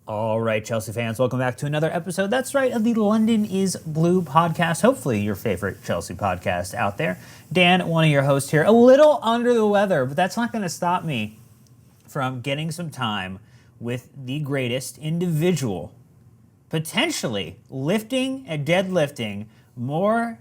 All right, Chelsea fans, welcome back to another episode. That's right, of the London is Blue podcast. Hopefully, your favorite Chelsea podcast out there. Dan, one of your hosts here, a little under the weather, but that's not going to stop me from getting some time with the greatest individual, potentially lifting and deadlifting more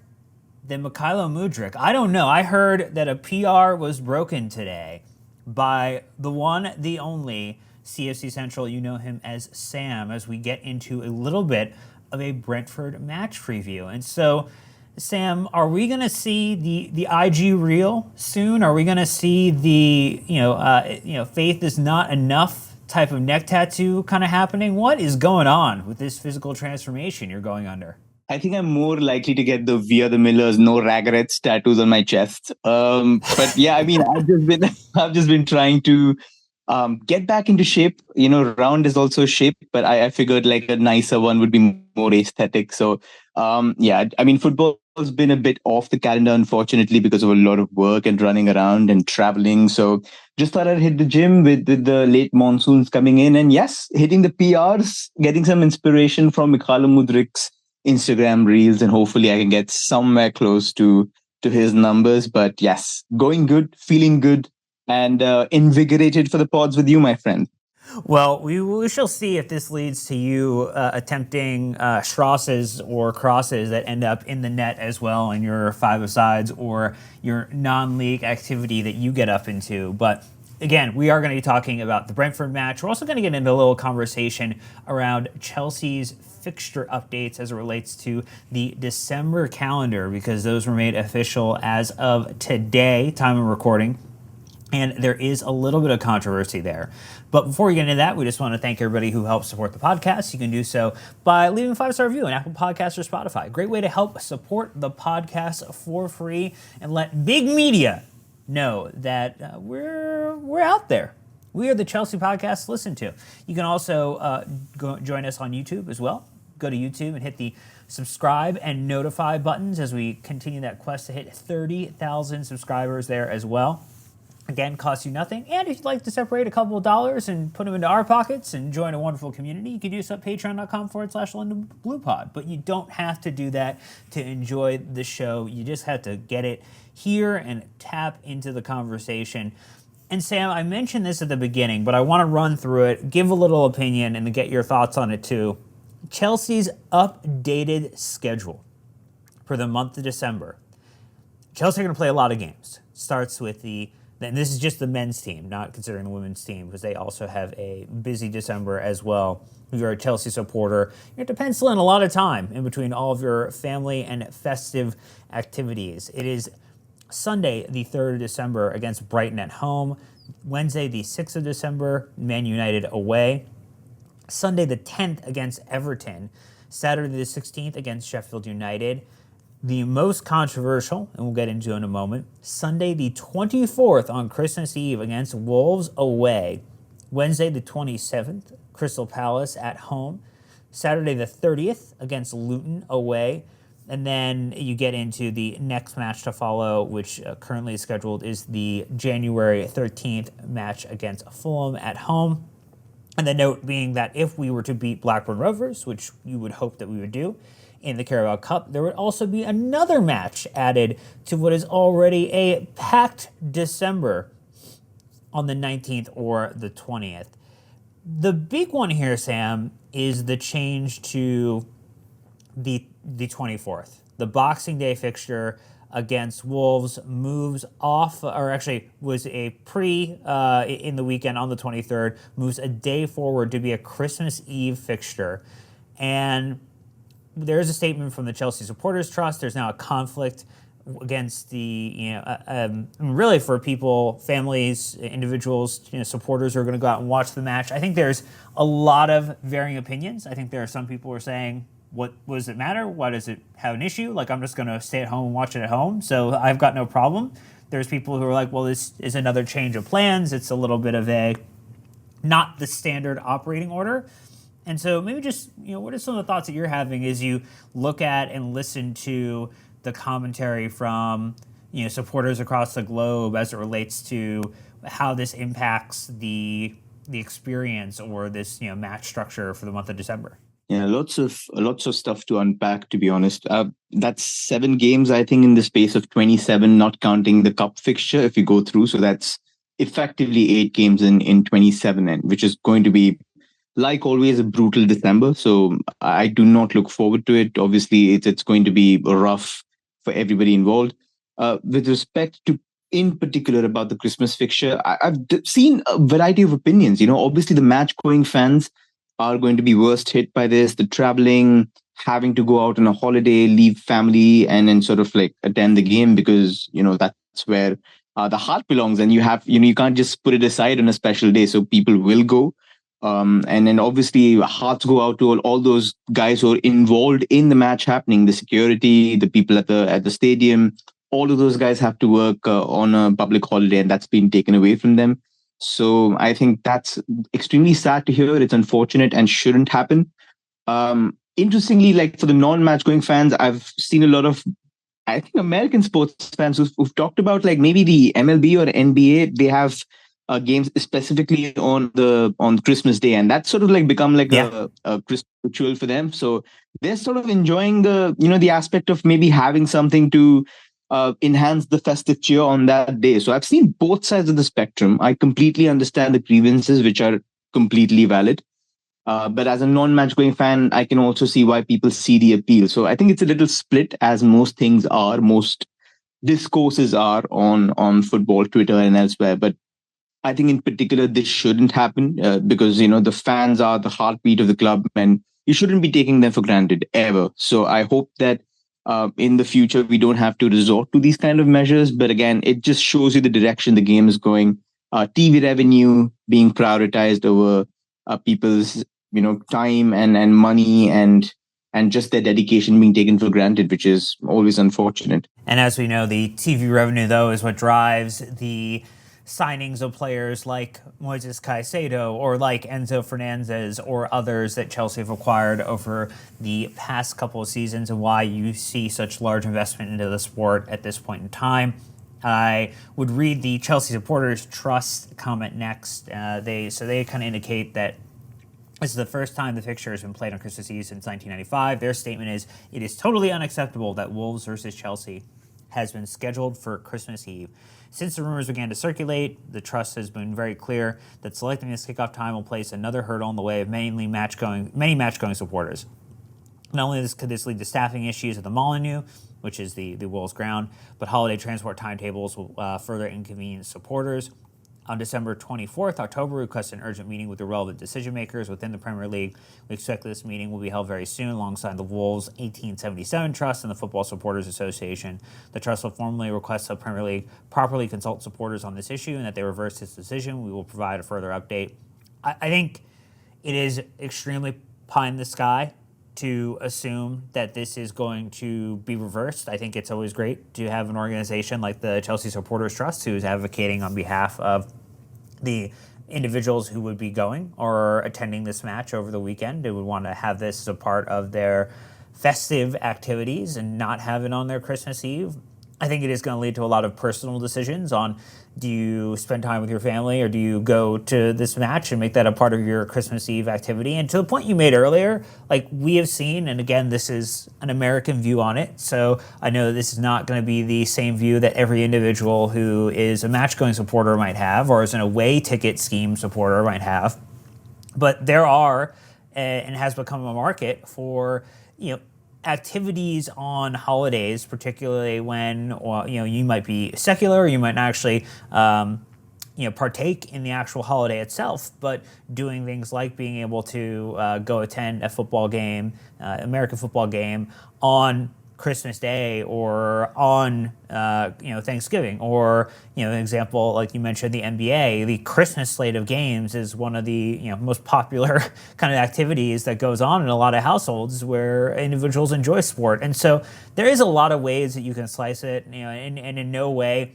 than Mykhailo Mudryk. I don't know. I heard that a PR was broken today by the one, the only CFCCentral. You know him as Sam, as we get into a little bit of a Brentford match preview. And so, Sam, are we going to see the IG reel soon? Are we going to see the faith is not enough type of neck tattoo kind of happening? What is going on with this physical transformation you're going under? I think I'm more likely to get the We Are the Millers, no regrets tattoos on my chest. But yeah, I mean, I've just been trying to get back into shape. You know, round is also shape, but I figured like a nicer one would be more aesthetic. So yeah, I mean, football's been a bit off the calendar, unfortunately, because of a lot of work and running around and traveling. So just thought I'd hit the gym with the late monsoons coming in, and yes, hitting the PRs, getting some inspiration from Mykhailo Mudryk's Instagram reels, and hopefully I can get somewhere close to his numbers. But yes, going good, feeling good, and invigorated for the pods with you, my friend. Well, we shall see if this leads to you attempting Strasses or crosses that end up in the net as well in your five-a-sides or your non-league activity that you get up into. But again, we are going to be talking about the Brentford match. We're also going to get into a little conversation around Chelsea's fixture updates as it relates to the December calendar, because those were made official as of today, time of recording. And there is a little bit of controversy there. But before we get into that, we just want to thank everybody who helps support the podcast. You can do so by leaving a 5-star review on Apple Podcasts or Spotify. Great way to help support the podcast for free and let big media know that we're out there. We are the Chelsea podcast to listen to. You can also join us on YouTube as well. Go to YouTube and hit the subscribe and notify buttons as we continue that quest to hit 30,000 subscribers there as well. Again, costs you nothing. And if you'd like to separate a couple of dollars and put them into our pockets and join a wonderful community, you can do so at patreon.com/LondonBluePod. But you don't have to do that to enjoy the show. You just have to get it here and tap into the conversation. And Sam, I mentioned this at the beginning, but I want to run through it, give a little opinion, and get your thoughts on it too. Chelsea's updated schedule for the month of December. Chelsea are going to play a lot of games. Starts with and this is just the men's team, not considering the women's team, because they also have a busy December as well. If you're a Chelsea supporter, you have to pencil in a lot of time in between all of your family and festive activities. It is Sunday, the 3rd of December against Brighton at home. Wednesday, the 6th of December, Man United away. Sunday, the 10th against Everton. Saturday, the 16th against Sheffield United. The most controversial, and we'll get into in a moment, Sunday the 24th on Christmas Eve against Wolves away. Wednesday the 27th, Crystal Palace at home. Saturday the 30th against Luton away. And then you get into the next match to follow, which currently is scheduled, is the January 13th match against Fulham at home. And the note being that if we were to beat Blackburn Rovers, which you would hope that we would do, in the Carabao Cup, there would also be another match added to what is already a packed December on the 19th or the 20th. The big one here, Sam, is the change to the 24th. The Boxing Day fixture against Wolves moves off, or actually was a in the weekend on the 23rd, moves a day forward to be a Christmas Eve fixture. And there is a statement from the Chelsea Supporters Trust. There's now a conflict against really for people, families, individuals, supporters who are going to go out and watch the match. I think there's a lot of varying opinions. I think there are some people who are saying, what does it matter? Why does it have an issue? Like, I'm just going to stay at home and watch it at home, so I've got no problem. There's people who are like, well, this is another change of plans. It's a little bit of not the standard operating order. And so maybe just, what are some of the thoughts that you're having as you look at and listen to the commentary from, supporters across the globe as it relates to how this impacts the the experience or this match structure for the month of December? Yeah, lots of stuff to unpack. To be honest, that's 7 games, I think, in the space of 27, not counting the cup fixture. If you go through, so that's effectively 8 games in 27, and which is going to be, like always, a brutal December. So I do not look forward to it. Obviously, it's going to be rough for everybody involved. With respect to, in particular, about the Christmas fixture, I've seen a variety of opinions. Obviously, the match going fans are going to be worst hit by this. The traveling, having to go out on a holiday, leave family, and then sort of like attend the game, because that's where the heart belongs, and you can't just put it aside on a special day. So people will go. And then obviously hearts go out to all those guys who are involved in the match happening, the security, the people at the stadium. All of those guys have to work on a public holiday, and that's been taken away from them. So I think that's extremely sad to hear. It's unfortunate and shouldn't happen. Interestingly, like for the non-match going fans, I've seen a lot of, I think, American sports fans who've talked about, like, maybe the MLB or NBA, they have games specifically on Christmas Day, and that's sort of like become like Yeah. a Christmas ritual for them. So they're sort of enjoying the aspect of maybe having something to enhance the festive cheer on that day. So I've seen both sides of the spectrum. I completely understand the grievances, which are completely valid. But as a non-match going fan, I can also see why people see the appeal. So I think it's a little split, as most things are, most discourses are on football, Twitter, and elsewhere. But I think in particular, this shouldn't happen because, the fans are the heartbeat of the club, and you shouldn't be taking them for granted ever. So I hope that in the future, we don't have to resort to these kind of measures. But again, it just shows you the direction the game is going. TV revenue being prioritized over people's, time and money, and just their dedication being taken for granted, which is always unfortunate. And as we know, the TV revenue, though, is what drives the signings of players like Moises Caicedo or like Enzo Fernandez or others that Chelsea have acquired over the past couple of seasons, and why you see such large investment into the sport at this point in time. I would read the Chelsea Supporters Trust comment next. They kind of indicate that this is the first time the fixture has been played on Christmas Eve since 1995. Their statement is, "It is totally unacceptable that Wolves versus Chelsea has been scheduled for Christmas Eve. Since the rumors began to circulate, the Trust has been very clear that selecting this kickoff time will place another hurdle in the way of many match-going supporters. Not only could this lead to staffing issues at the Molineux, which is the Wolves ground, but holiday transport timetables will further inconvenience supporters. On December 24th, October, we requested an urgent meeting with the relevant decision makers within the Premier League. We expect this meeting will be held very soon alongside the Wolves 1877 Trust and the Football Supporters Association. The Trust will formally request the Premier League properly consult supporters on this issue and that they reverse this decision. We will provide a further update." I think it is extremely pie in the sky to assume that this is going to be reversed. I think it's always great to have an organization like the Chelsea Supporters Trust who's advocating on behalf of the individuals who would be going or attending this match over the weekend. They would want to have this as a part of their festive activities and not have it on their Christmas Eve. I think it is going to lead to a lot of personal decisions on, do you spend time with your family or do you go to this match and make that a part of your Christmas Eve activity? And to the point you made earlier, like we have seen, and again, this is an American view on it, so I know that this is not going to be the same view that every individual who is a match-going supporter might have or is an away ticket scheme supporter might have. But there are, and has become a market for, activities on holidays, particularly when you might be secular, you might not actually partake in the actual holiday itself, but doing things like being able to go attend a football game, American football game on Christmas Day or on Thanksgiving, or an example like you mentioned, the NBA, the Christmas slate of games is one of the most popular kind of activities that goes on in a lot of households where individuals enjoy sport. And so there is a lot of ways that you can slice it, and in no way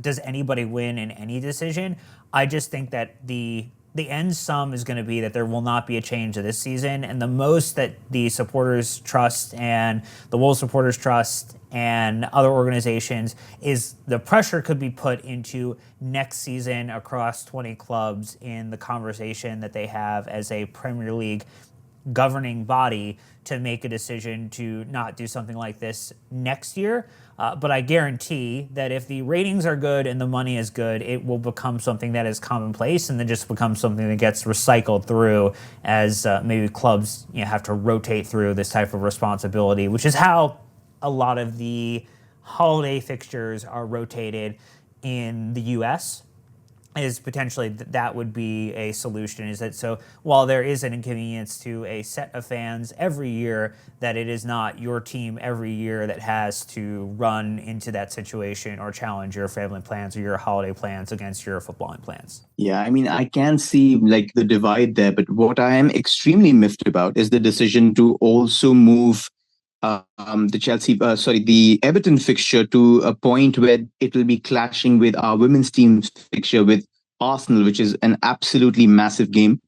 does anybody win in any decision. I just think that the the end sum is going to be that there will not be a change to this season. And the most that the supporters trust and the Wolves supporters trust and other organizations is the pressure could be put into next season across 20 clubs in the conversation that they have as a Premier League governing body to make a decision to not do something like this next year. But I guarantee that if the ratings are good and the money is good, it will become something that is commonplace and then just becomes something that gets recycled through as maybe clubs have to rotate through this type of responsibility, which is how a lot of the holiday fixtures are rotated in the US. Is potentially that would be a solution, is that so while there is an inconvenience to a set of fans every year, that it is not your team every year that has to run into that situation or challenge your family plans or your holiday plans against your footballing plans. Yeah, I mean, I can see like the divide there, but what I am extremely miffed about is the decision to also move the Everton fixture to a point where it will be clashing with our women's team's fixture with Arsenal, which is an absolutely massive game.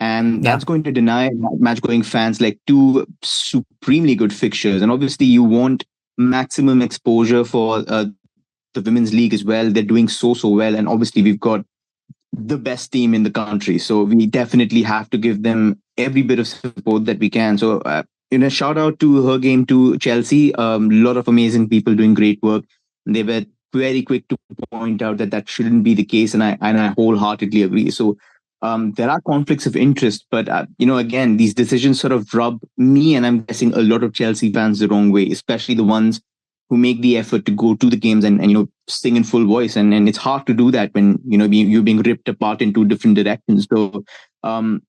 And that's going to deny match-going fans like two supremely good fixtures. And obviously, you want maximum exposure for the women's league as well. They're doing so well. And obviously, we've got the best team in the country. So we definitely have to give them every bit of support that we can. So, shout out to her game to Chelsea. A lot of amazing people doing great work. They were very quick to point out that shouldn't be the case. And I wholeheartedly agree. So there are conflicts of interest, but, again, these decisions sort of rub me and I'm guessing a lot of Chelsea fans the wrong way, especially the ones who make the effort to go to the games and sing in full voice. And it's hard to do that when, you're being ripped apart in two different directions. So, a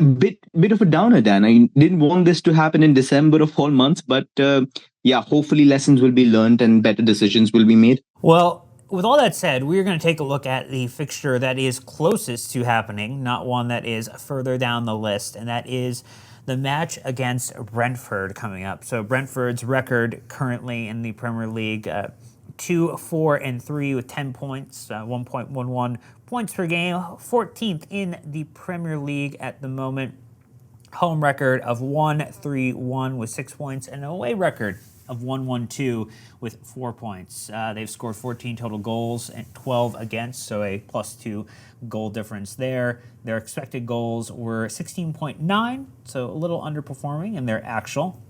bit of a downer, Dan. I didn't want this to happen in December of all months, but hopefully lessons will be learned and better decisions will be made. Well, with all that said, we're going to take a look at the fixture that is closest to happening, not one that is further down the list, and that is the match against Brentford coming up. So Brentford's record currently in the Premier League, 2-4-3 with 10 points, 1.11 points per game, 14th in the Premier League at the moment. Home record of 1-3-1 with 6 points, and an away record of 1-1-2 with 4 points. They've scored 14 total goals and 12 against, so a +2 goal difference there. Their expected goals were 16.9, so a little underperforming in their actual.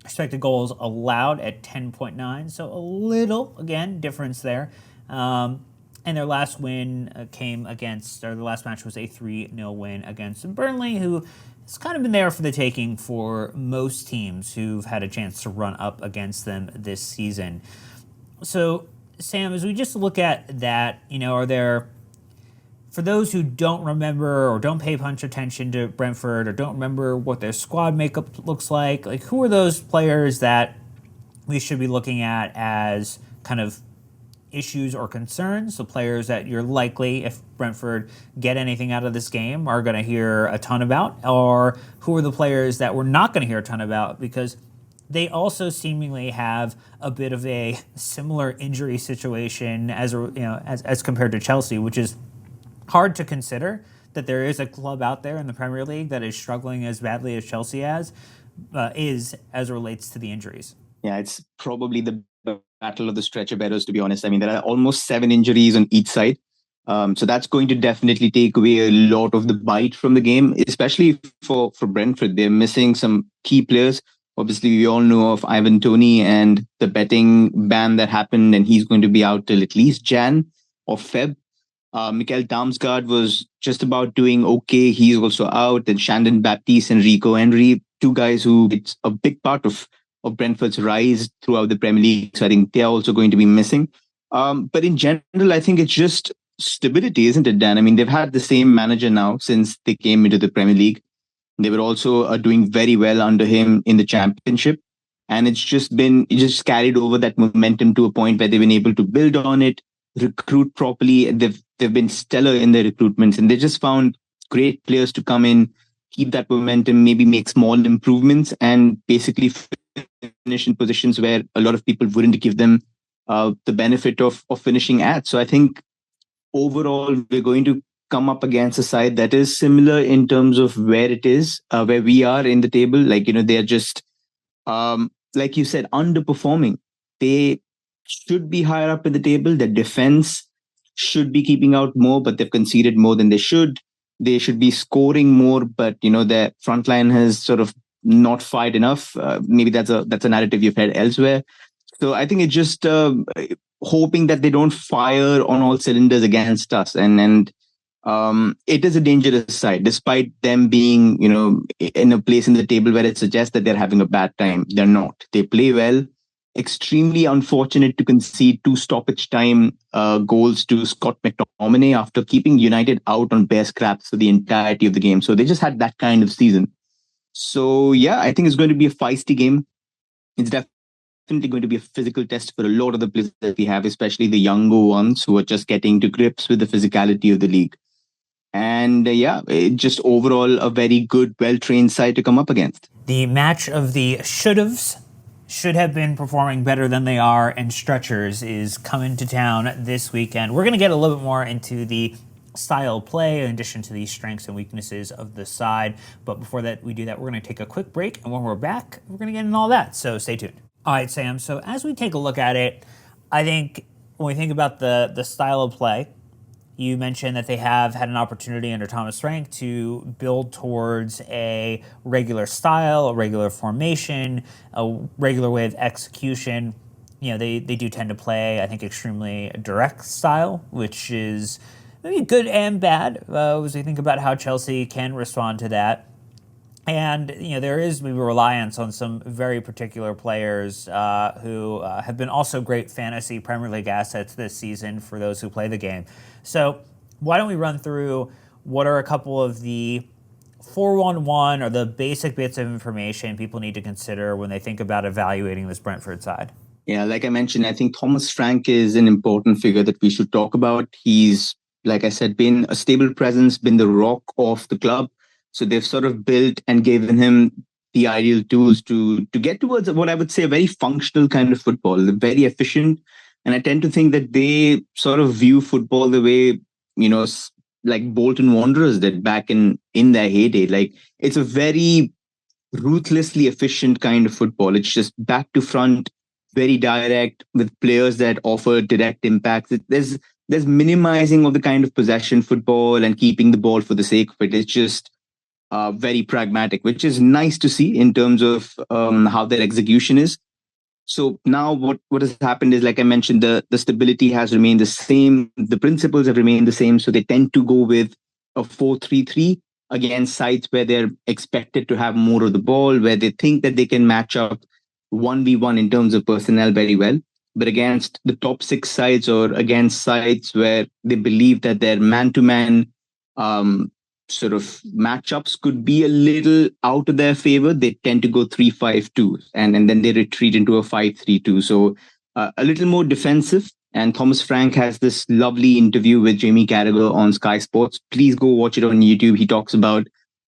Expected goals allowed at 10.9, so a little, again, difference there. And their last win their last match was a 3-0 win against Burnley, who has kind of been there for the taking for most teams who've had a chance to run up against them this season. So, Sam, as we just look at that, are there, for those who don't remember or don't pay much attention to Brentford or don't remember what their squad makeup looks like who are those players that we should be looking at as kind of issues or concerns? So players that you're likely, if Brentford get anything out of this game, are going to hear a ton about, or who are the players that we're not going to hear a ton about because they also seemingly have a bit of a similar injury situation as compared to Chelsea, which is hard to consider that there is a club out there in the Premier League that is struggling as badly as Chelsea is as it relates to the injuries. Yeah, it's probably the battle of the stretcher bearers, to be honest. I mean, there are almost 7 injuries on each side. So that's going to definitely take away a lot of the bite from the game, especially for Brentford. They're missing some key players. Obviously, we all know of Ivan Toney and the betting ban that happened, and he's going to be out till at least Jan or Feb. Mikel Damsgaard was just about doing okay. He's also out. And Shandon Baptiste and Rico Henry, 2 guys who it's a big part of Brentford's rise throughout the Premier League. So I think they're also going to be missing. But in general, I think it's just stability, isn't it, Dan? I mean, they've had the same manager now since they came into the Premier League. They were also doing very well under him in the Championship. And it just carried over that momentum to a point where they've been able to build on it, recruit properly. They've been stellar in their recruitments, and they just found great players to come in, keep that momentum, maybe make small improvements, and basically finish in positions where a lot of people wouldn't give them the benefit of finishing at. So I think overall, we're going to come up against a side that is similar in terms of where it is, where we are in the table. Like, they're just, like you said, underperforming. They should be higher up in the table. Their defense should be keeping out more, but they've conceded more than they should. They should be scoring more, but their front line has sort of not fired enough. Maybe that's a narrative you've heard elsewhere. So I think it's just hoping that they don't fire on all cylinders against us, and it is a dangerous side, despite them being in a place in the table where it suggests that they're having a bad time. They're not. They play well. Extremely unfortunate to concede 2 stoppage time goals to Scott McTominay after keeping United out on bare scraps for the entirety of the game. So they just had that kind of season. So yeah, I think it's going to be a feisty game. It's definitely going to be a physical test for a lot of the players that we have, especially the younger ones who are just getting to grips with the physicality of the league. And just overall a very good, well-trained side to come up against. The match of the should have been performing better than they are, and stretchers is coming to town this weekend. We're going to get a little bit more into the style of play in addition to the strengths and weaknesses of the side. But before that, we do that, we're going to take a quick break. And when we're back, we're going to get into all that. So stay tuned. All right, Sam. So as we take a look at it, I think when we think about the style of play, you mentioned that they have had an opportunity under Thomas Frank to build towards a regular style, a regular formation, a regular way of execution. They do tend to play, I think, extremely direct style, which is maybe good and bad as we think about how Chelsea can respond to that. And, there is maybe reliance on some very particular players who have been also great fantasy Premier League assets this season for those who play the game. So why don't we run through what are a couple of the 4-1-1 or the basic bits of information people need to consider when they think about evaluating this Brentford side? Yeah, like I mentioned, I think Thomas Frank is an important figure that we should talk about. He's, like I said, been a stable presence, been the rock of the club. So they've sort of built and given him the ideal tools to get towards what I would say a very functional kind of football. They're very efficient. And I tend to think that they sort of view football the way, like Bolton Wanderers did back in their heyday. Like, it's a very ruthlessly efficient kind of football. It's just back to front, very direct, with players that offer direct impacts. There's minimizing of the kind of possession football and keeping the ball for the sake of it. It's just very pragmatic, which is nice to see in terms of how their execution is. So now what has happened is, like I mentioned, the stability has remained the same. The principles have remained the same. So they tend to go with a 4-3-3 against sides where they're expected to have more of the ball, where they think that they can match up 1v1 in terms of personnel very well. But against the top 6 sides or against sides where they believe that their man-to-man sort of matchups could be a little out of their favor, they tend to go 3-5-2 and then they retreat into a 5-3-2. So a little more defensive. And Thomas Frank has this lovely interview with Jamie Carragher on Sky Sports. Please go watch it on YouTube. He talks about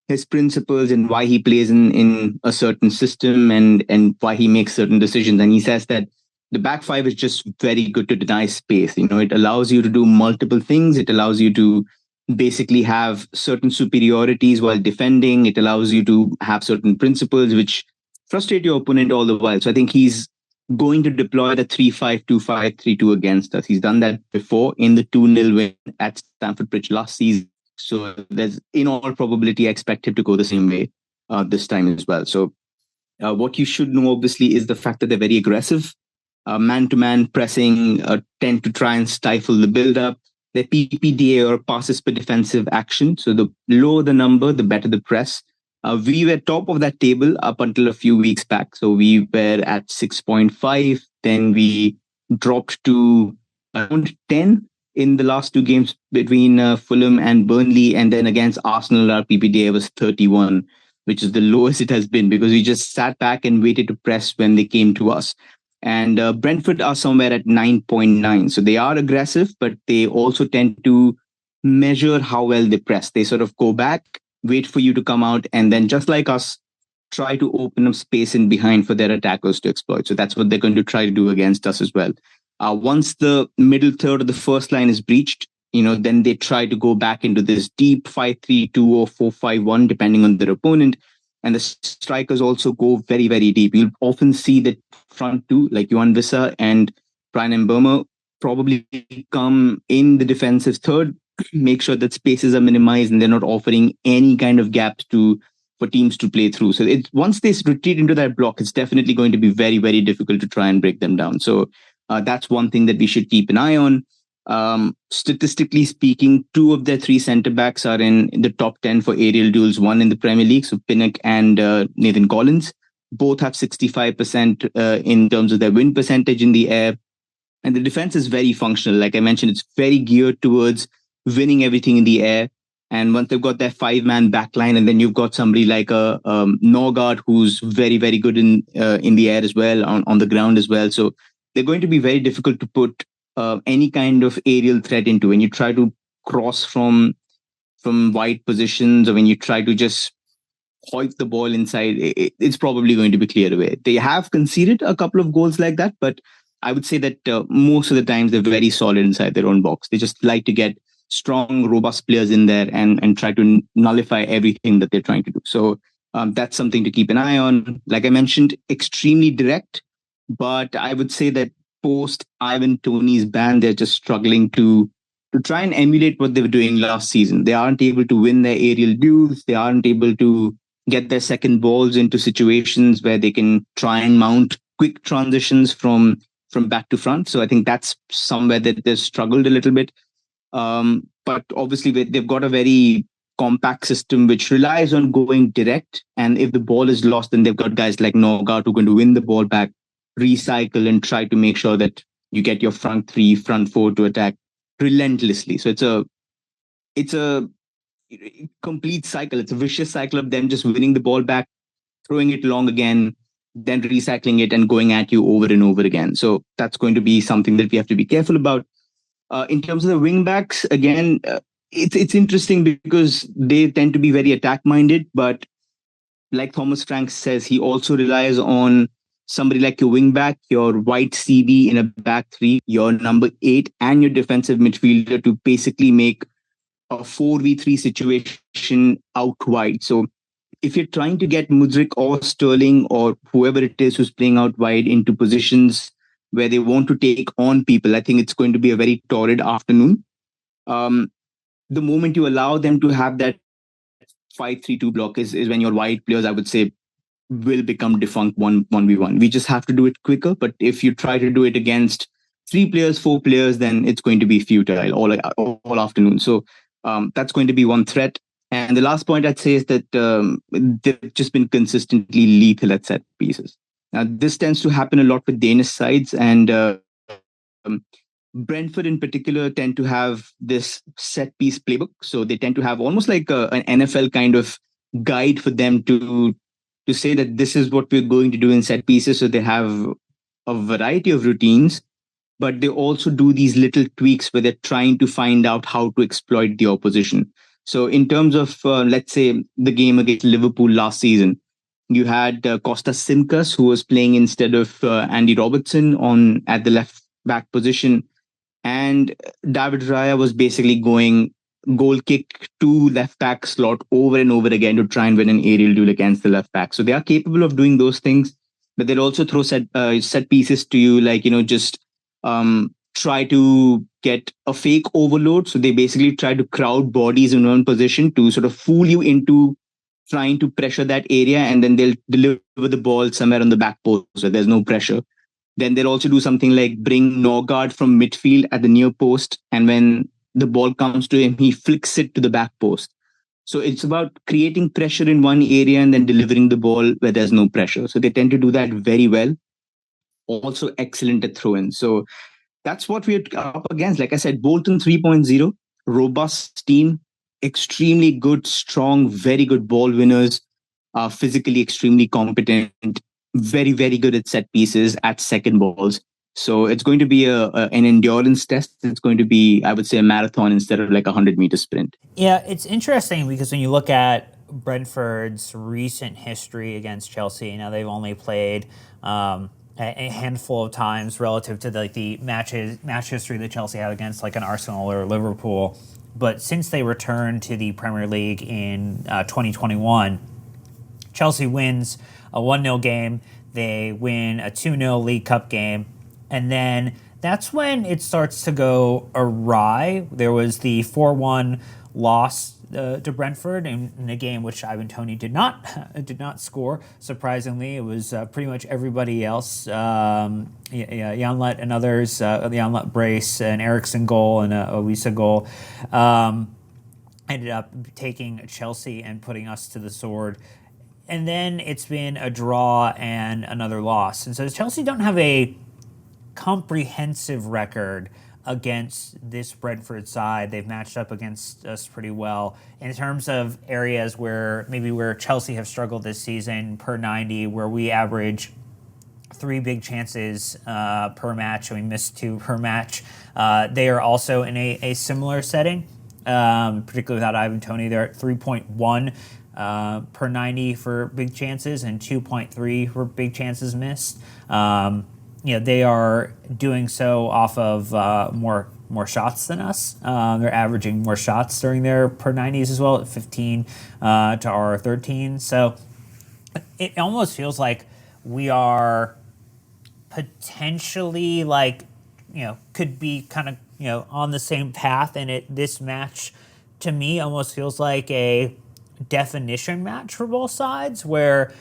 his principles and why he plays in a certain system and why he makes certain decisions. And he says that the back five is just very good to deny space. It allows you to do multiple things. It allows you to basically have certain superiorities while defending. It allows you to have certain principles which frustrate your opponent all the while. So I think he's going to deploy the 3-5-2, 5-3-2 against us. He's done that before in the 2-0 win at Stamford Bridge last season. So there's, in all probability, I expect him to go the same way this time as well. So what you should know, obviously, is the fact that they're very aggressive. Man-to-man pressing tend to try and stifle the build-up. Their PPDA, or passes per defensive action. So the lower the number, the better the press. We were top of that table up until a few weeks back. So we were at 6.5. Then we dropped to around 10 in the last 2 games between Fulham and Burnley. And then against Arsenal, our PPDA was 31, which is the lowest it has been because we just sat back and waited to press when they came to us. And Brentford are somewhere at 9.9. So they are aggressive, but they also tend to measure how well they press. They sort of go back, wait for you to come out, and then just like us, try to open up space in behind for their attackers to exploit. So that's what they're going to try to do against us as well. Once the middle third of the first line is breached, then they try to go back into this deep 5-3-2 or 4-5-1, depending on their opponent. And the strikers also go very, very deep. You'll often see that front two, like Yuan Wissa and Brian Mbeumo, probably come in the defensive third, make sure that spaces are minimized and they're not offering any kind of gaps for teams to play through. So once they retreat into that block, it's definitely going to be very, very difficult to try and break them down. So that's one thing that we should keep an eye on. Statistically speaking, 2 of their 3 centre backs are in the top 10 for aerial duels, one in the Premier League, so Pinnock and Nathan Collins. Both have 65% in terms of their win percentage in the air. And the defense is very functional. Like I mentioned, it's very geared towards winning everything in the air. And once they've got their 5-man backline, and then you've got somebody like a Norgard who's very, very good in the air as well, on the ground as well. So they're going to be very difficult to put any kind of aerial threat into. When you try to cross from wide positions, or when you try to just hoik the ball inside, it's probably going to be cleared away. They have conceded a couple of goals like that, but I would say that most of the times they're very solid inside their own box. They just like to get strong, robust players in there and try to nullify everything that they're trying to do. So that's something to keep an eye on. Like I mentioned, extremely direct, but I would say that post Ivan Toney's ban, they're just struggling to try and emulate what they were doing last season. They aren't able to win their aerial duels. They aren't able to get their second balls into situations where they can try and mount quick transitions from back to front. So I think that's somewhere that they've struggled a little bit. But obviously they've got a very compact system which relies on going direct. And if the ball is lost, then they've got guys like Norgard who are going to win the ball back, recycle, and try to make sure that you get your front 3, front 4 to attack relentlessly. So it's a complete cycle. It's a vicious cycle of them just winning the ball back, throwing it long again, then recycling it and going at you over and over again. So that's going to be something that we have to be careful about. In terms of the wing backs, again, it's interesting because they tend to be very attack-minded, but like Thomas Frank says, he also relies on somebody like your wing back, your white CB in a back 3, your number 8, and your defensive midfielder to basically make a 4v3 situation out wide. So if you're trying to get Mudryk or Sterling or whoever it is who's playing out wide into positions where they want to take on people, I think it's going to be a very torrid afternoon. The moment you allow them to have that 5-3-2 block is when your wide players, I would say, will become defunct 1v1. We just have to do it quicker. But if you try to do it against 3 players, 4 players, then it's going to be futile all afternoon. So that's going to be one threat. And the last point I'd say is that they've just been consistently lethal at set pieces. Now, this tends to happen a lot with Danish sides, and Brentford in particular tend to have this set piece playbook. So they tend to have almost like an NFL kind of guide for them to say that this is what we're going to do in set pieces. So they have a variety of routines, but they also do these little tweaks where they're trying to find out how to exploit the opposition. So in terms of, let's say, the game against Liverpool last season, you had Kostas Simkas, who was playing instead of Andy Robertson at the left back position. And David Raya was basically going goal kick to left back slot over and over again to try and win an aerial duel against the left back. So they are capable of doing those things, but they'll also throw set pieces to you, like, just try to get a fake overload. So they basically try to crowd bodies in one position to sort of fool you into trying to pressure that area, and then they'll deliver the ball somewhere on the back post where there's no pressure. Then they'll also do something like bring Norgard from midfield at the near post, and when the ball comes to him, he flicks it to the back post. So it's about creating pressure in one area and then delivering the ball where there's no pressure. So they tend to do that very well. Also excellent at throw-ins. So that's what we're up against. Like I said, Bolton 3.0, robust team, extremely good, strong, very good ball winners, physically extremely competent, very, very good at set pieces, at second balls. So it's going to be an endurance test. It's going to be, I would say, a marathon instead of like a 100-meter sprint. Yeah, it's interesting because when you look at Brentford's recent history against Chelsea, now they've only played a handful of times relative to the match history that Chelsea had against like an Arsenal or Liverpool. But since they returned to the Premier League in 2021, Chelsea wins a 1-0 game. They win a 2-0 League Cup game. And then that's when it starts to go awry. There was the 4-1 loss to Brentford in a game which Ivan Toney did not score. Surprisingly, it was pretty much everybody else. Janlet and others, the Janlet brace, an Eriksson goal, and a Wisa goal. Ended up taking Chelsea and putting us to the sword. And then it's been a draw and another loss. And so Chelsea don't have a comprehensive record against this Brentford side. They've matched up against us pretty well in terms of areas where Chelsea have struggled this season per 90, where we average 3 big chances per match, and we missed 2 per match. They are also in a similar setting, particularly without Ivan Toney. They're at 3.1 per 90 for big chances and 2.3 for big chances missed. They are doing so off of more shots than us. They're averaging more shots during their per 90s as well, at 15 to our 13. So it almost feels like we are potentially could be kind of on the same path, and this match to me almost feels like a definition match for both sides, where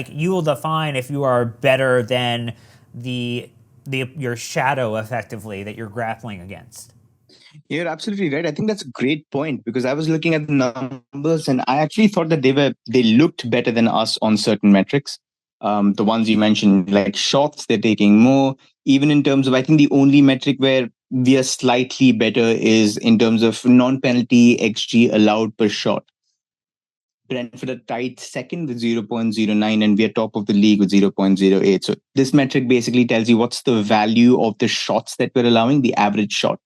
you will define if you are better than your shadow effectively that you're grappling against. You're absolutely right. I think that's a great point, because I was looking at the numbers and I actually thought that they looked better than us on certain metrics. The ones you mentioned, like shots, they're taking more. Even in terms of, I think the only metric where we are slightly better is in terms of non-penalty XG allowed per shot. Brentford are tied second with 0.09, and we are top of the league with 0.08. So this metric basically tells you what's the value of the shots that we're allowing, the average shot.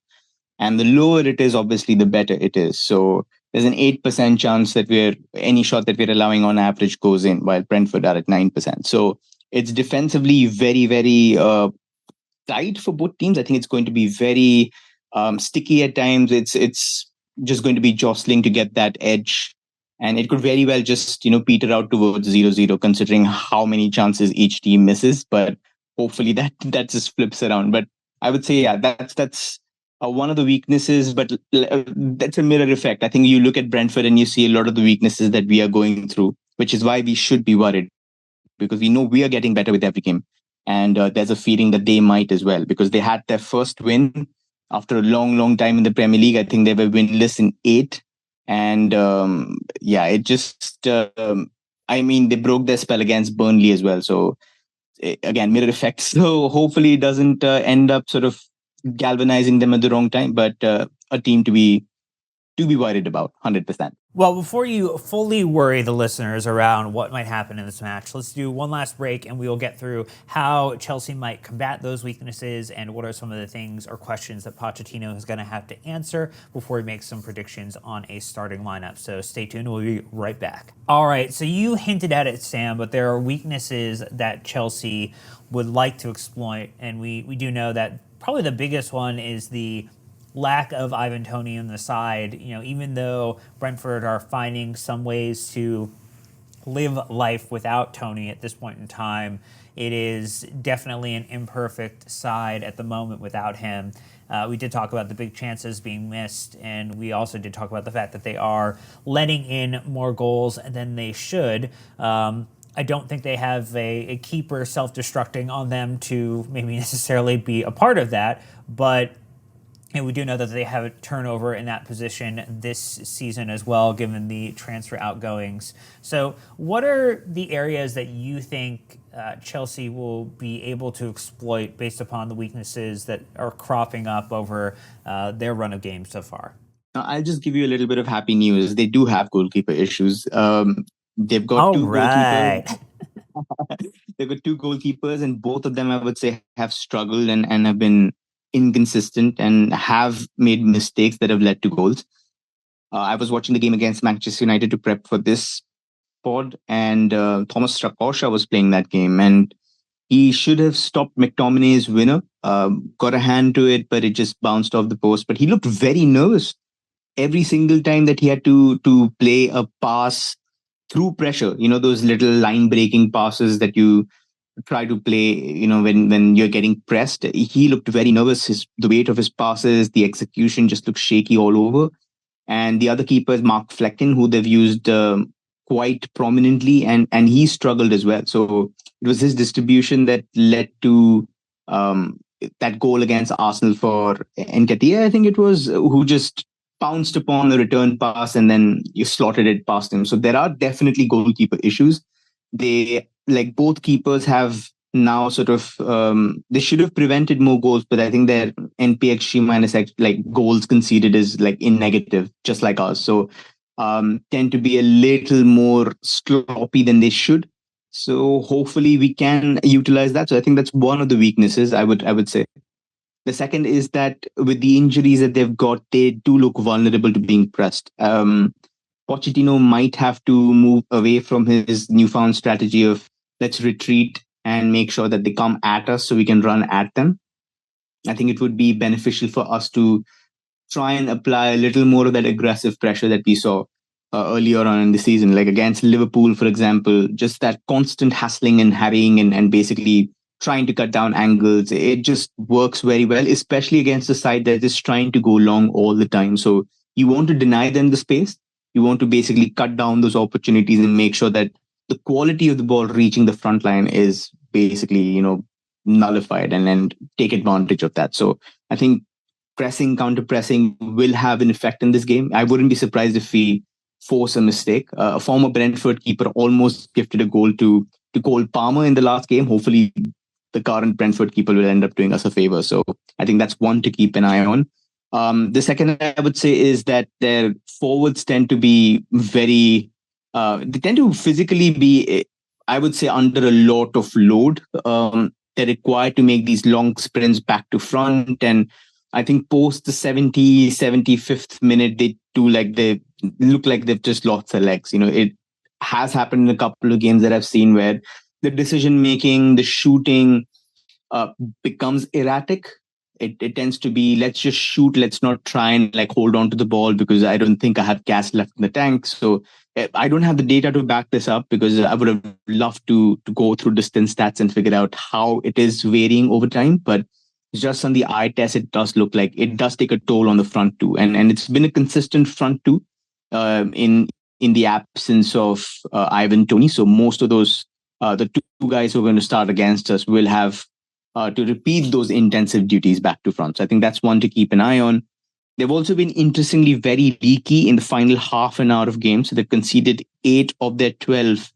And the lower it is, obviously, the better it is. So there's an 8% chance that any shot that we're allowing on average goes in, while Brentford are at 9%. So it's defensively very, very tight for both teams. I think it's going to be very sticky at times. It's just going to be jostling to get that edge. And it could very well just, peter out towards 0-0, considering how many chances each team misses. But hopefully that just flips around. But I would say, yeah, that's one of the weaknesses, but that's a mirror effect. I think you look at Brentford and you see a lot of the weaknesses that we are going through, which is why we should be worried, because we know we are getting better with every game. And there's a feeling that they might as well, because they had their first win after a long, long time in the Premier League. I think they were winless in 8. And it just, they broke their spell against Burnley as well. So again, mirror effect. So hopefully it doesn't end up sort of galvanizing them at the wrong time, but a team to be worried about, 100%. Well, before you fully worry the listeners around what might happen in this match, let's do one last break and we will get through how Chelsea might combat those weaknesses and what are some of the things or questions that Pochettino is going to have to answer before he makes some predictions on a starting lineup. So stay tuned. We'll be right back. All right. So you hinted at it, Sam, but there are weaknesses that Chelsea would like to exploit. And we do know that probably the biggest one is the lack of Ivan Toney on the side. Even though Brentford are finding some ways to live life without Toney at this point in time, it is definitely an imperfect side at the moment without him. We did talk about the big chances being missed, and we also did talk about the fact that they are letting in more goals than they should. I don't think they have a keeper self-destructing on them to maybe necessarily be a part of that, but and we do know that they have a turnover in that position this season as well, given the transfer outgoings. So what are the areas that you think Chelsea will be able to exploit based upon the weaknesses that are cropping up over their run of games so far? I'll just give you a little bit of happy news. They do have goalkeeper issues. They've got two goalkeepers. They've got 2 goalkeepers, and both of them, I would say, have struggled and have been inconsistent and have made mistakes that have led to goals. I was watching the game against Manchester United to prep for this pod, and Thomas Strakosha was playing that game, and He should have stopped McTominay's winner. Got a hand to it, but it just bounced off the post. But he looked very nervous every single time that he had to play a pass through pressure. Those little line breaking passes that you try to play. When you're getting pressed, he looked very nervous. The weight of his passes, the execution just looked shaky all over. And the other keeper is Mark Flecken, who they've used quite prominently, and he struggled as well. So it was his distribution that led to that goal against Arsenal for Nketiah, I think it was, who just pounced upon the return pass and then you slotted it past him. So there are definitely goalkeeper issues. They, like, both keepers have now sort of they should have prevented more goals, but I think their NPXG minus X, like, goals conceded, is like in negative, just like ours. So tend to be a little more sloppy than they should. So hopefully we can utilize that. So I think that's one of the weaknesses, I would say. The second is that with the injuries that they've got, they do look vulnerable to being pressed. Pochettino might have to move away from his newfound strategy of let's retreat and make sure that they come at us so we can run at them. I think it would be beneficial for us to try and apply a little more of that aggressive pressure that we saw earlier on in the season, like against Liverpool, for example. Just that constant hassling and harrying and basically trying to cut down angles. It just works very well, especially against a side that is trying to go long all the time. So you want to deny them the space. You want to basically cut down those opportunities and make sure that the quality of the ball reaching the front line is basically, nullified, and take advantage of that. So I think pressing, counter pressing will have an effect in this game. I wouldn't be surprised if we force a mistake. A former Brentford keeper almost gifted a goal to Cole Palmer in the last game. Hopefully the current Brentford keeper will end up doing us a favor. So I think that's one to keep an eye on. The second I would say is that their forwards tend to be very, they tend to physically be, I would say, under a lot of load. They're required to make these long sprints back to front. And I think post the 75th minute, they look like they've just lost their legs. It has happened in a couple of games that I've seen where the decision making, the shooting becomes erratic. It tends to be, let's just shoot, let's not try and like hold on to the ball because I don't think I have gas left in the tank. So I don't have the data to back this up because I would have loved to go through distance stats and figure out how it is varying over time. But just on the eye test, it does look like it does take a toll on the front two. And it's been a consistent front two in the absence of Ivan Toney. So most of those, the two guys who are going to start against us will have to repeat those intensive duties back to front. So I think that's one to keep an eye on. They've also been interestingly very leaky in the final half an hour of games. So they've conceded 8 of their 12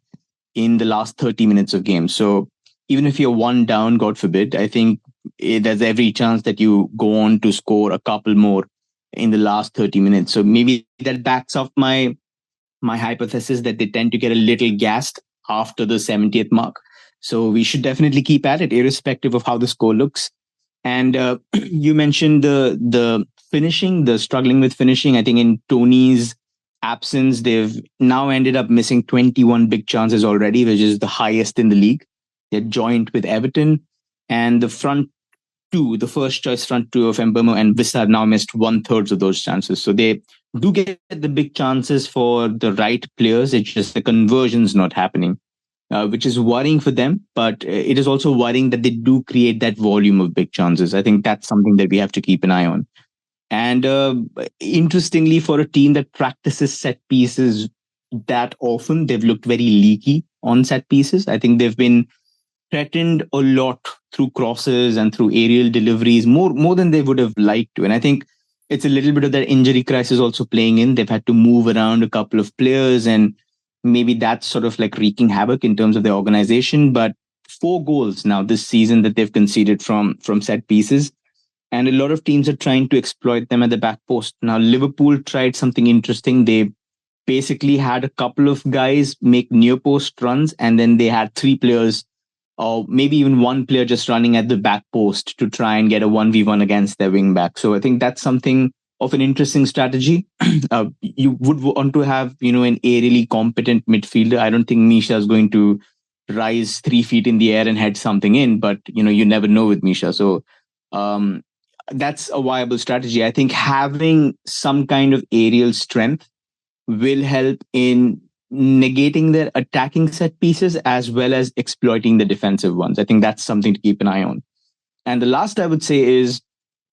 in the last 30 minutes of games. So even if you're one down, God forbid, I think there's every chance that you go on to score a couple more in the last 30 minutes. So maybe that backs up my hypothesis that they tend to get a little gassed after the 70th mark. So we should definitely keep at it, irrespective of how the score looks. And you mentioned the finishing, the struggling with finishing. I think in Tony's absence, they've now ended up missing 21 big chances already, which is the highest in the league. They're joint with Everton. And the front two, the first choice front two of Mbeumo and Wissa have now missed 1/3 of those chances. So they do get the big chances for the right players. It's just the conversion's not happening. Which is worrying for them, but it is also worrying that they do create that volume of big chances. I think that's something that we have to keep an eye on. And interestingly, for a team that practices set pieces that often, they've looked very leaky on set pieces. I think they've been threatened a lot through crosses and through aerial deliveries, more than they would have liked to. And I think it's a little bit of that injury crisis also playing in. They've had to move around a couple of players, and maybe that's sort of like wreaking havoc in terms of the organization. But 4 goals now this season that they've conceded from set pieces. And a lot of teams are trying to exploit them at the back post. Now, Liverpool tried something interesting. They basically had a couple of guys make near post runs, and then they had 3 players, or maybe even 1 player just running at the back post to try and get a 1v1 against their wing back. So I think that's something of an interesting strategy. You would want to have, an aerially competent midfielder. I don't think Misha is going to rise 3 feet in the air and head something in. But you never know with Misha. So um, that's a viable strategy. I think having some kind of aerial strength will help in negating their attacking set pieces as well as exploiting the defensive ones. I think that's something to keep an eye on. And the last I would say is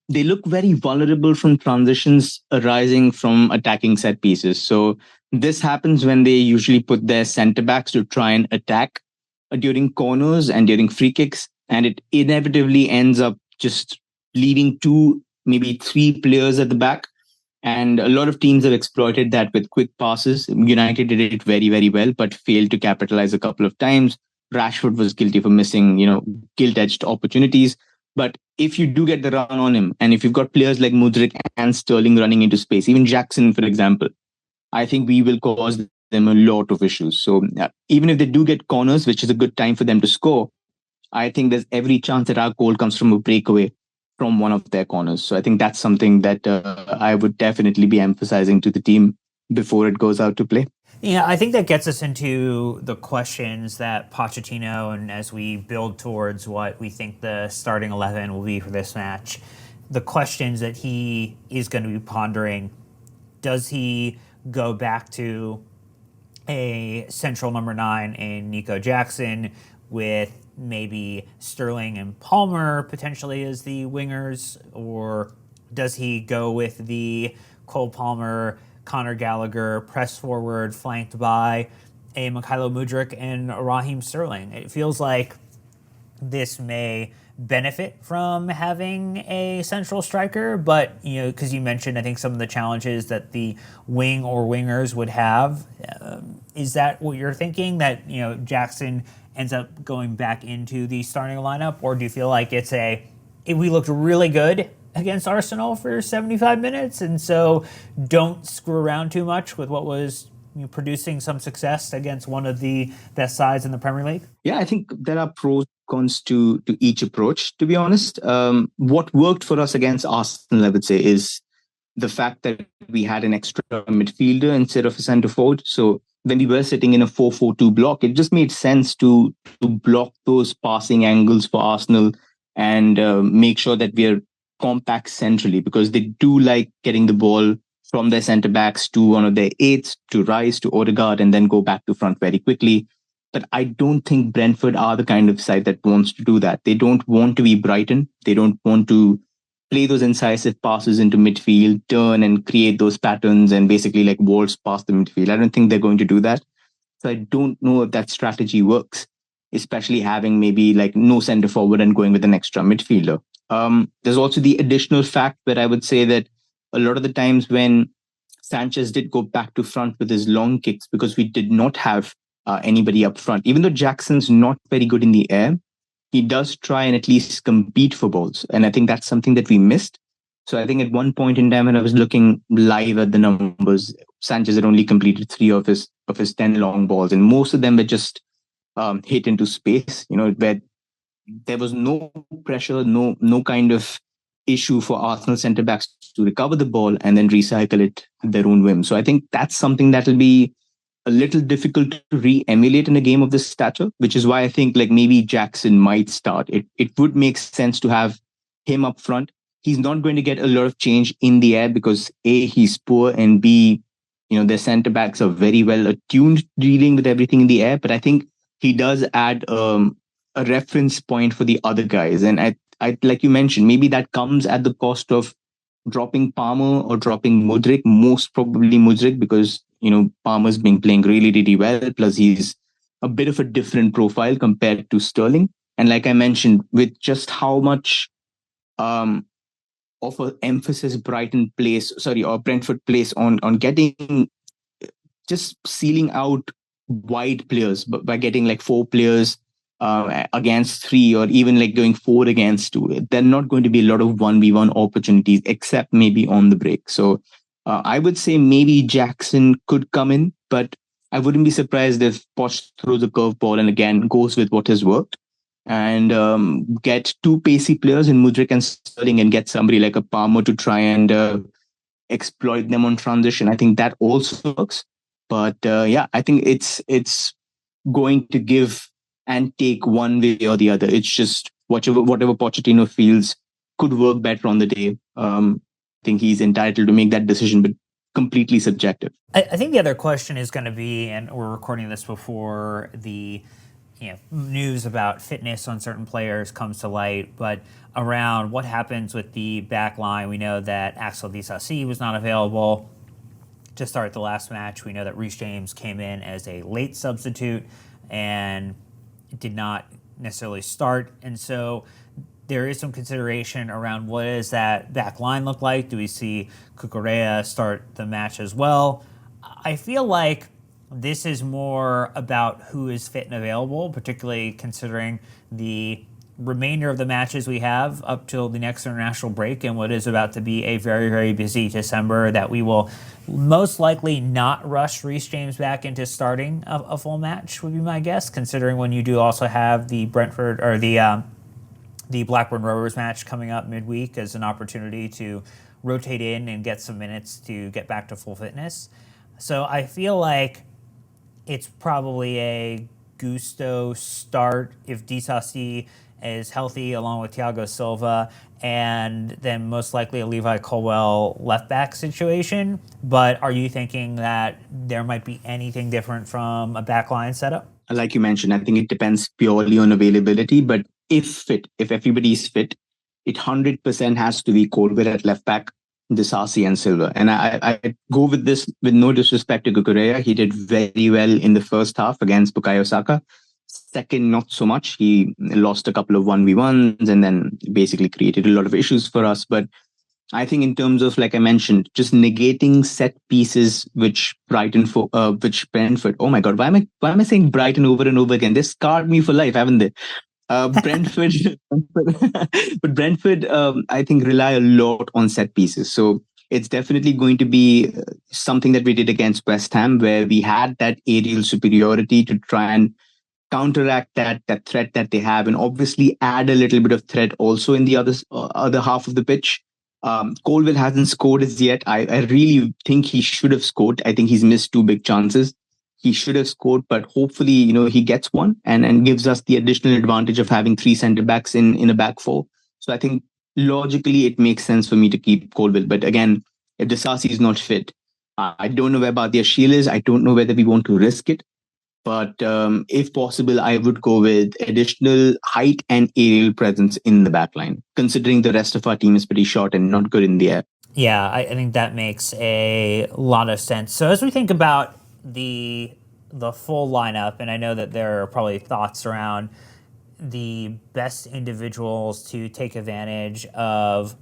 they look very vulnerable from transitions arising from attacking set pieces. So this happens when they usually put their center backs to try and attack during corners and during free kicks, and it inevitably ends up just leaving two, maybe three players at the back. And a lot of teams have exploited that with quick passes. United did it very, very well, but failed to capitalize a couple of times. Rashford was guilty for missing, gilt-edged opportunities. But if you do get the run on him, and if you've got players like Mudryk and Sterling running into space, even Jackson, for example, I think we will cause them a lot of issues. So even if they do get corners, which is a good time for them to score, I think there's every chance that our goal comes from a breakaway from one of their corners. So I think that's something that I would definitely be emphasizing to the team before it goes out to play. Yeah, I think that gets us into the questions that Pochettino, and as we build towards what we think the starting 11 will be for this match, the questions that he is going to be pondering. Does he go back to a central number 9 in Nico Jackson with maybe Sterling and Palmer potentially as the wingers, or does he go with the Cole Palmer, Conor Gallagher press forward flanked by a Mykhailo Mudryk and Raheem Sterling? It feels like this may benefit from having a central striker, but because you mentioned, I think some of the challenges that the wing or wingers would have. Is that what you're thinking? That Jackson ends up going back into the starting lineup, or do you feel like we looked really good against Arsenal for 75 minutes, and so don't screw around too much with what was producing some success against one of the best sides in the Premier League? Yeah, I think there are pros and cons to each approach, to be honest. What worked for us against Arsenal, I would say, is the fact that we had an extra midfielder instead of a centre forward. So when we were sitting in a 4-4-2 block, it just made sense to block those passing angles for Arsenal and make sure that we are compact centrally, because they do like getting the ball from their centre backs to one of their eights, to Rice, to Odegaard, and then go back to front very quickly. But I don't think Brentford are the kind of side that wants to do that. They don't want to be Brighton. They don't want to play those incisive passes into midfield, turn and create those patterns and basically like waltz past the midfield. I don't think they're going to do that. So I don't know if that strategy works, especially having maybe like no centre forward and going with an extra midfielder. There's also the additional fact that I would say that a lot of the times when Sanchez did go back to front with his long kicks, because we did not have anybody up front, even though Jackson's not very good in the air, he does try and at least compete for balls. And I think that's something that we missed. So I think at one point in time when I was looking live at the numbers, Sanchez had only completed 3 of his 10 long balls, and most of them were just hit into space, where there was no pressure, no kind of issue for Arsenal centre backs to recover the ball and then recycle it at their own whim. So I think that's something that will be a little difficult to re-emulate in a game of this stature, which is why I think like maybe Jackson might start. It would make sense to have him up front. He's not going to get a lot of change in the air because A, he's poor, and B, their centre backs are very well attuned dealing with everything in the air. But I think he does add a reference point for the other guys. And I like you mentioned, maybe that comes at the cost of dropping Palmer or dropping Mudryk, most probably Mudryk, because Palmer's been playing really, really well. Plus, he's a bit of a different profile compared to Sterling. And like I mentioned, with just how much of an emphasis Brentford place on getting, just sealing out wide players, but by getting like 4 players against 3, or even like going 4 against 2, there are not going to be a lot of 1v1 opportunities, except maybe on the break. So I would say maybe Jackson could come in, but I wouldn't be surprised if Poch throws a curveball and again goes with what has worked, and get 2 pacey players in Mudryk and Sterling, and get somebody like a Palmer to try and exploit them on transition. I think that also works. But yeah, I think it's going to give and take one way or the other. It's just whatever Pochettino feels could work better on the day. I think he's entitled to make that decision, but completely subjective. I think the other question is going to be, and we're recording this before the news about fitness on certain players comes to light, but around what happens with the back line. We know that Axel Disasi was not available to start the last match. We know that Reece James came in as a late substitute and did not necessarily start. And so there is some consideration around what does that back line look like? Do we see Cucurella start the match as well? I feel like this is more about who is fit and available, particularly considering the remainder of the matches we have up till the next international break and what is about to be a very, very busy December, that we will most likely not rush Reece James back into starting a full match, would be my guess, considering when you do also have the Brentford or the Blackburn Rovers match coming up midweek as an opportunity to rotate in and get some minutes to get back to full fitness. So I feel like it's probably a Gusto start if Disasi is healthy, along with Thiago Silva, and then most likely a Levi Colwill left back situation. But are you thinking that there might be anything different from a backline setup? Like you mentioned, I think it depends purely on availability, but if everybody's fit, it 100% has to be Colwill at left back, Disasi and Silva. And I go with this with no disrespect to Cucurella. He did very well in the first half against Bukayo Saka. Second, not so much. He lost a couple of 1v1s and then basically created a lot of issues for us. But I think in terms of, like I mentioned, just negating set pieces, which Brentford. Oh my God, why am I saying Brighton over and over again? They scarred me for life, haven't they? Brentford, but Brentford, I think, rely a lot on set pieces. So it's definitely going to be something that we did against West Ham, where we had that aerial superiority to try and counteract that threat that they have, and obviously add a little bit of threat also in the other half of the pitch. Colwill hasn't scored as yet. I really think he should have scored. I think he's missed two big chances. He should have scored, but hopefully, he gets one and gives us the additional advantage of having three centre backs in a back four. So I think logically it makes sense for me to keep Colwill. But again, if Disasi is not fit, I don't know where Badiashile is. I don't know whether we want to risk it. But if possible, I would go with additional height and aerial presence in the backline, considering the rest of our team is pretty short and not good in the air. Yeah, I think that makes a lot of sense. So as we think about the full lineup, and I know that there are probably thoughts around the best individuals to take advantage of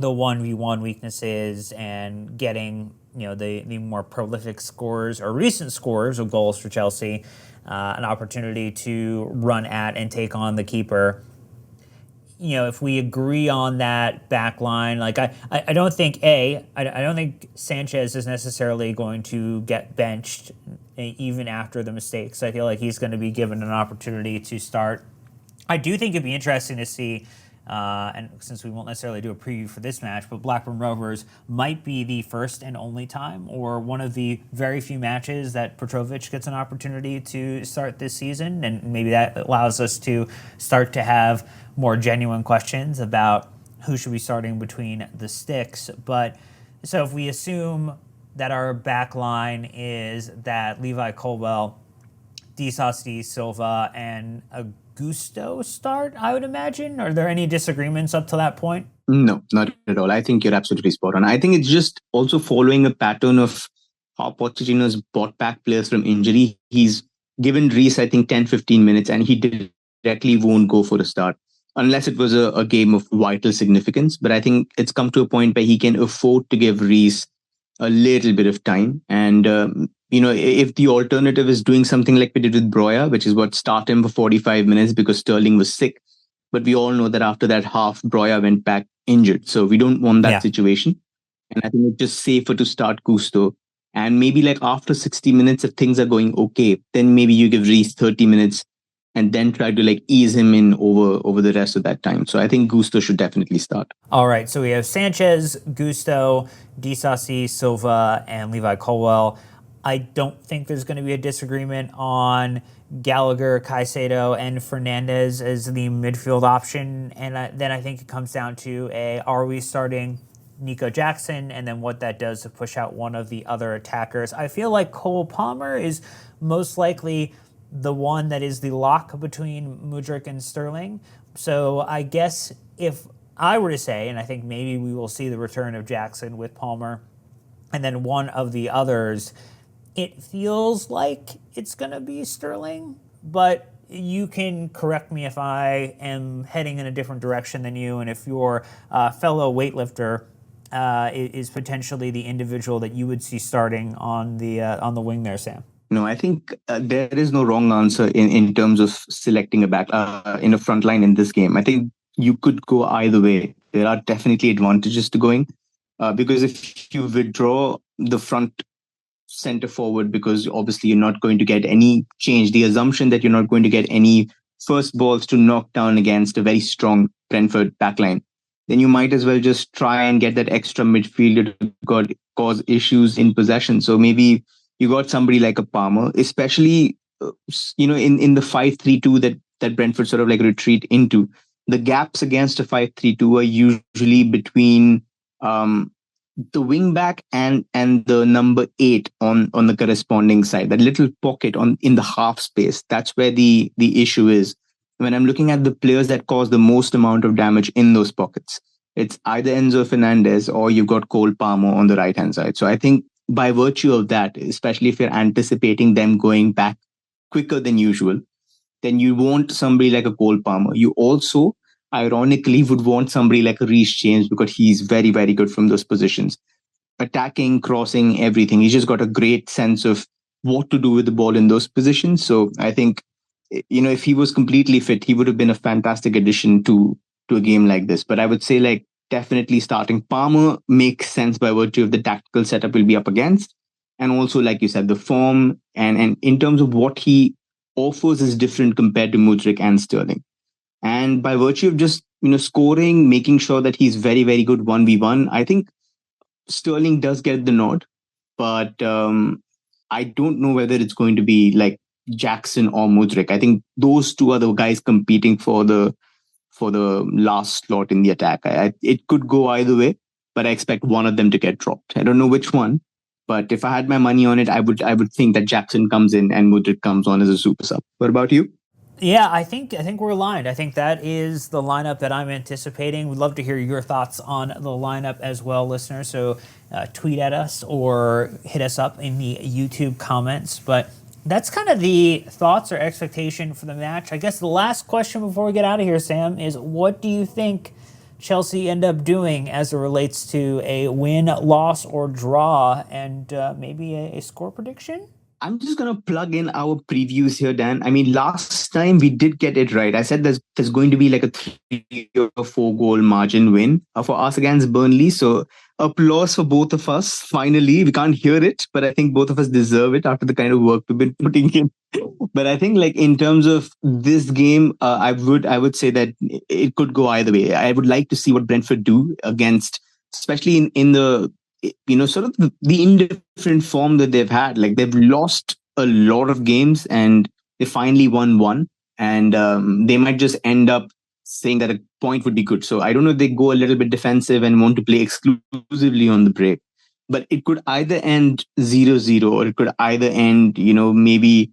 the 1v1 weaknesses and getting the more prolific scorers or recent scorers of goals for Chelsea an opportunity to run at and take on the keeper. If we agree on that back line, like I don't think I don't think Sanchez is necessarily going to get benched even after the mistakes. I feel like he's going to be given an opportunity to start. I do think it'd be interesting to see, and since we won't necessarily do a preview for this match, but Blackburn Rovers might be the first and only time, or one of the very few matches that Petrovic gets an opportunity to start this season, and maybe that allows us to start to have more genuine questions about who should be starting between the sticks. But so if we assume that our back line is that Levi Colwill, Disasi, Silva, and Gusto start, I would imagine. Are there any disagreements up to that point? No, not at all. I think you're absolutely spot on. I think it's just also following a pattern of how Pochettino's brought back players from injury. He's given Reece, I think, 10-15 minutes, and he directly won't go for a start unless it was a game of vital significance. But I think it's come to a point where he can afford to give Reece a little bit of time. And, if the alternative is doing something like we did with Broya, which is what, start him for 45 minutes because Sterling was sick. But we all know that after that half, Broya went back injured. So we don't want that situation. And I think it's just safer to start Gusto. And maybe like after 60 minutes, if things are going okay, then maybe you give Reece 30 minutes and then try to like ease him in over the rest of that time. So I think Gusto should definitely start. All right. So we have Sanchez, Gusto, Disasi, Silva, and Levi Colwill. I don't think there's going to be a disagreement on Gallagher, Caicedo, and Fernandez as the midfield option. And then I think it comes down to are we starting Nico Jackson, and then what that does to push out one of the other attackers. I feel like Cole Palmer is most likely the one that is the lock between Mudryk and Sterling. So I guess if I were to say, and I think maybe we will see the return of Jackson with Palmer, and then one of the others, it feels like it's going to be Sterling, but you can correct me if I am heading in a different direction than you, and if your fellow weightlifter is potentially the individual that you would see starting on the wing there, Sam. No, I think there is no wrong answer in terms of selecting a back in a front line in this game. I think you could go either way. There are definitely advantages to going because if you withdraw the front center forward, because obviously you're not going to get any change, the assumption that you're not going to get any first balls to knock down against a very strong Brentford backline, then you might as well just try and get that extra midfielder to cause issues in possession. So maybe you got somebody like a Palmer, especially in the 5-3-2 that Brentford sort of like retreat into. The gaps against a 5-3-2 are usually between the wing back and the number 8 on the corresponding side. That little pocket in the half space. That's where the issue is. When I'm looking at the players that cause the most amount of damage in those pockets, it's either Enzo Fernandez or you've got Cole Palmer on the right-hand side. So I think by virtue of that, especially if you're anticipating them going back quicker than usual, then you want somebody like a Cole Palmer. You also, ironically, would want somebody like a Reece James because he's very, very good from those positions. Attacking, crossing, everything. He's just got a great sense of what to do with the ball in those positions. So I think, if he was completely fit, he would have been a fantastic addition to a game like this. But I would say, like, definitely starting Palmer makes sense by virtue of the tactical setup we'll be up against. And also, like you said, the form and in terms of what he offers is different compared to Mudryk and Sterling. And by virtue of just, scoring, making sure that he's very, very good 1v1, I think Sterling does get the nod. But I don't know whether it's going to be like Jackson or Mudryk. I think those two are the guys competing for the last slot in the attack. It could go either way, but I expect one of them to get dropped. I don't know which one, but if I had my money on it, I would think that Jackson comes in and Mudryk comes on as a super sub. What about you? Yeah, I think we're aligned. I think that is the lineup that I'm anticipating. We'd love to hear your thoughts on the lineup as well, listeners. So tweet at us or hit us up in the YouTube comments. But that's kind of the thoughts or expectation for the match. I guess the last question before we get out of here, Sam, is what do you think Chelsea end up doing as it relates to a win, loss, or draw, and maybe a score prediction? I'm just going to plug in our previews here, Dan. I mean, last time we did get it right. I said there's going to be like a 3 or 4 goal margin win for us against Burnley. So applause for both of us. Finally, we can't hear it, but I think both of us deserve it after the kind of work we've been putting in. But I think like in terms of this game, I would say that it could go either way. I would like to see what Brentford do against, especially in the sort of the indifferent form that they've had. Like they've lost a lot of games and they finally won one, and they might just end up saying that a point would be good. So I don't know if they go a little bit defensive and want to play exclusively on the break, but it could either end 0-0 or it could either end, maybe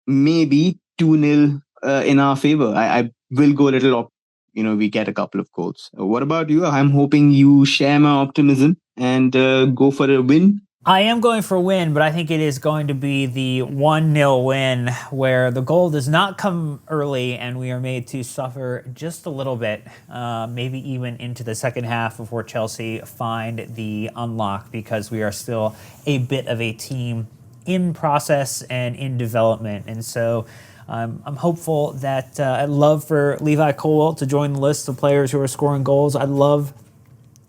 2-0 in our favor. I will go a little up. We get a couple of goals. What about you? I'm hoping you share my optimism and go for a win. I am going for a win, but I think it is going to be the 1-0 win where the goal does not come early and we are made to suffer just a little bit, maybe even into the second half before Chelsea find the unlock, because we are still a bit of a team in process and in development. And so I'm hopeful that I'd love for Levi Colwill to join the list of players who are scoring goals. I'd love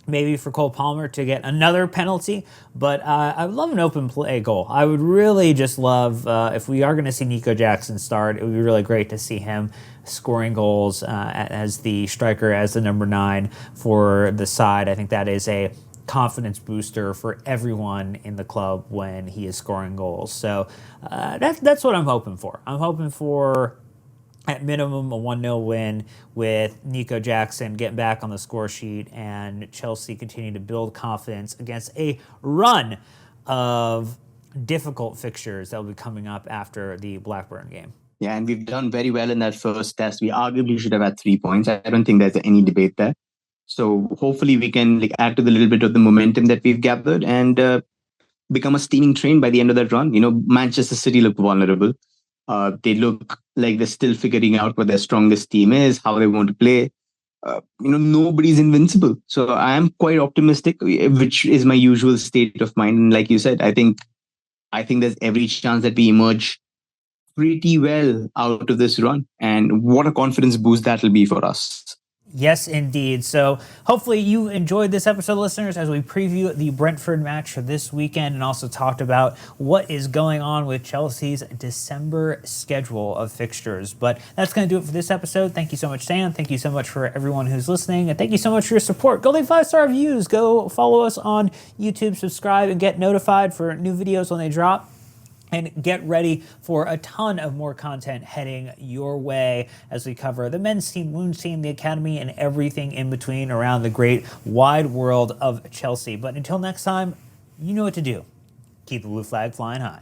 maybe for Cole Palmer to get another penalty, but I would love an open play goal. I would really just love, if we are going to see Nico Jackson start, it would be really great to see him scoring goals as the striker, as the number 9 for the side. I think that is a confidence booster for everyone in the club when he is scoring goals. So that's what I'm hoping for. I'm hoping for, at minimum, a 1-0 win with Nico Jackson getting back on the score sheet and Chelsea continue to build confidence against a run of difficult fixtures that will be coming up after the Blackburn game. Yeah, and we've done very well in that first test. We arguably should have had 3 points. I don't think there's any debate there. So hopefully we can add to the little bit of the momentum that we've gathered and become a steaming train by the end of that run. Manchester City look vulnerable. They look like they're still figuring out what their strongest team is, how they want to play. Nobody's invincible. So I am quite optimistic, which is my usual state of mind. And like you said, I think there's every chance that we emerge pretty well out of this run. And what a confidence boost that will be for us. Yes, indeed. So hopefully you enjoyed this episode, listeners, as we preview the Brentford match this weekend and also talked about what is going on with Chelsea's December schedule of fixtures. But that's going to do it for this episode. Thank you so much, Dan. Thank you so much for everyone who's listening. And thank you so much for your support. Go leave 5-star reviews. Go follow us on YouTube, subscribe, and get notified for new videos when they drop. And get ready for a ton of more content heading your way as we cover the men's team, women's team, the academy, and everything in between around the great wide world of Chelsea. But until next time, you know what to do. Keep the blue flag flying high.